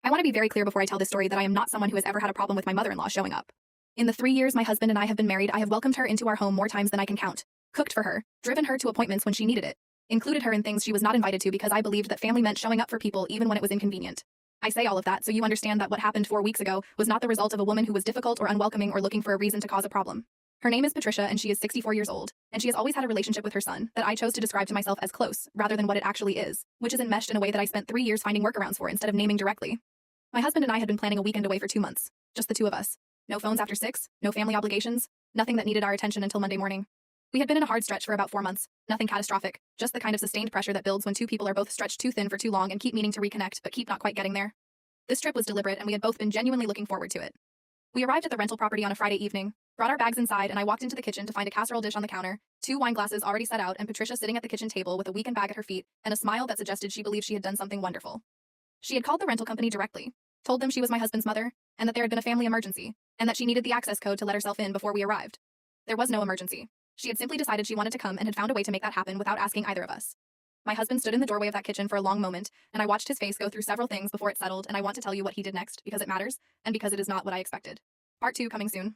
I want to be very clear before I tell this story that I am not someone who has ever had a problem with my mother-in-law showing up. In the 3 years my husband and I have been married, I have welcomed her into our home more times than I can count, cooked for her, driven her to appointments when she needed it, included her in things she was not invited to because I believed that family meant showing up for people even when it was inconvenient. I say all of that so you understand that what happened 4 weeks ago was not the result of a woman who was difficult or unwelcoming or looking for a reason to cause a problem. Her name is Patricia and she is 64 years old, and she has always had a relationship with her son that I chose to describe to myself as close, rather than what it actually is, which is enmeshed in a way that I spent 3 years finding workarounds for instead of naming directly. My husband and I had been planning a weekend away for 2 months, just the two of us. No phones after 6, no family obligations, nothing that needed our attention until Monday morning. We had been in a hard stretch for about 4 months, nothing catastrophic, just the kind of sustained pressure that builds when two people are both stretched too thin for too long and keep meaning to reconnect but keep not quite getting there. This trip was deliberate and we had both been genuinely looking forward to it. We arrived at the rental property on a Friday evening, brought our bags inside, and I walked into the kitchen to find a casserole dish on the counter, 2 wine glasses already set out, and Patricia sitting at the kitchen table with a weekend bag at her feet and a smile that suggested she believed she had done something wonderful. She had called the rental company directly, told them she was my husband's mother, and that there had been a family emergency, and that she needed the access code to let herself in before we arrived. There was no emergency. She had simply decided she wanted to come and had found a way to make that happen without asking either of us. My husband stood in the doorway of that kitchen for a long moment, and I watched his face go through several things before it settled, and I want to tell you what he did next because it matters, and because it is not what I expected. Part 2 coming soon.